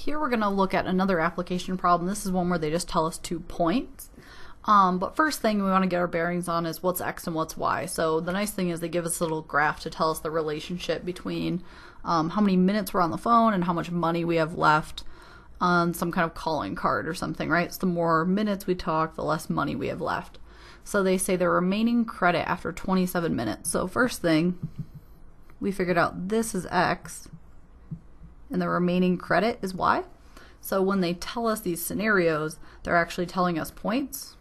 here we're going to look at another application problem. This is one where they just tell us 2 points. But first thing we want to get our bearings on is what's x and what's y. So the nice thing is they give us a little graph to tell us the relationship between how many minutes we're on the phone and how much money we have left on some kind of calling card or something, right? So the more minutes we talk, the less money we have left. So they say the remaining credit after 27 minutes. So first thing, we figured out this is x and the remaining credit is y. So when they tell us these scenarios, they're actually telling us points.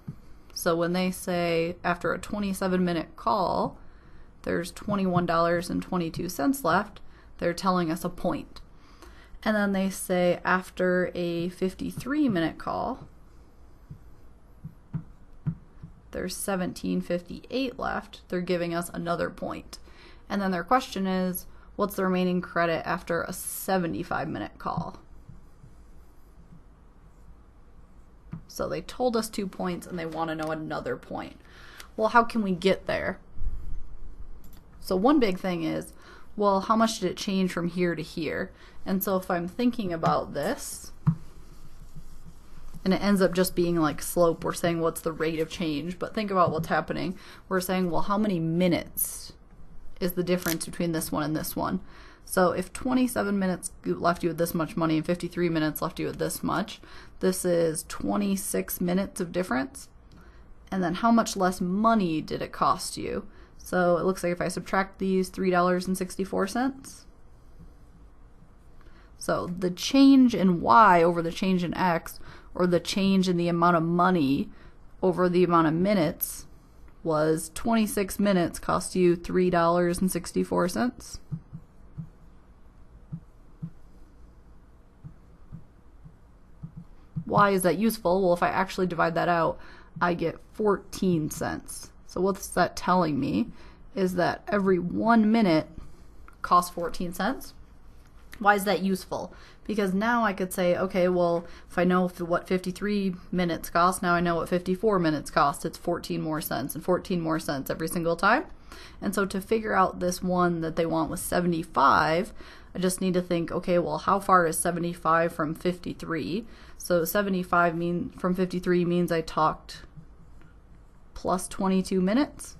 So when they say after a 27-minute call, there's $21.22 left, they're telling us a point. And then they say after a 53-minute call, there's $17.58 left, they're giving us another point. And then their question is, what's the remaining credit after a 75-minute call? So they told us 2 points and they want to know another point. Well, how can we get there? So one big thing is, well, how much did it change from here to here? And so if I'm thinking about this, and it ends up just being like slope, we're saying what's the rate of change, but think about what's happening. We're saying, well, how many minutes is the difference between this one and this one? So if 27 minutes left you with this much money and 53 minutes left you with this much, this is 26 minutes of difference. And then how much less money did it cost you? So it looks like if I subtract these, $3.64. So the change in y over the change in x, or the change in the amount of money over the amount of minutes, was 26 minutes cost you $3.64. Why is that useful? Well, if I actually divide that out, I get 14 cents. So what's that telling me is that every 1 minute costs 14 cents. Why is that useful? Because now I could say, okay, well, if I know what 53 minutes cost, now I know what 54 minutes cost. It's 14 more cents and 14 more cents every single time. And so to figure out this one that they want with 75, I just need to think, okay, well, how far is 75 from 53? So 75 from 53 means I talked plus 22 minutes.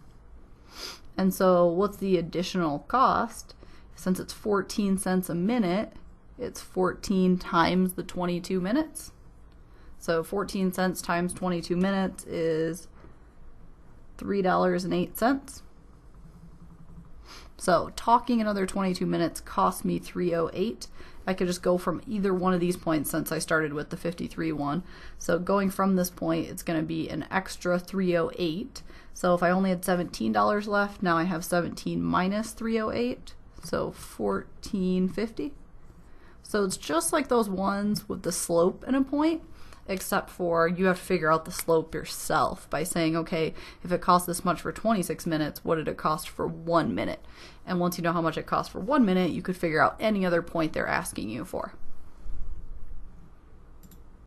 And so what's the additional cost? Since it's 14 cents a minute, it's 14 times the 22 minutes. So 14 cents times 22 minutes is $3.08. So talking another 22 minutes cost me $3.08. I could just go from either one of these points since I started with the 53 one. So going from this point, it's going to be an extra $3.08. So if I only had $17 left, now I have 17 minus $3.08. So $14.50. So it's just like those ones with the slope and a point, except for you have to figure out the slope yourself by saying, okay, if it cost this much for 26 minutes, what did it cost for 1 minute? And once you know how much it cost for 1 minute, you could figure out any other point they're asking you for.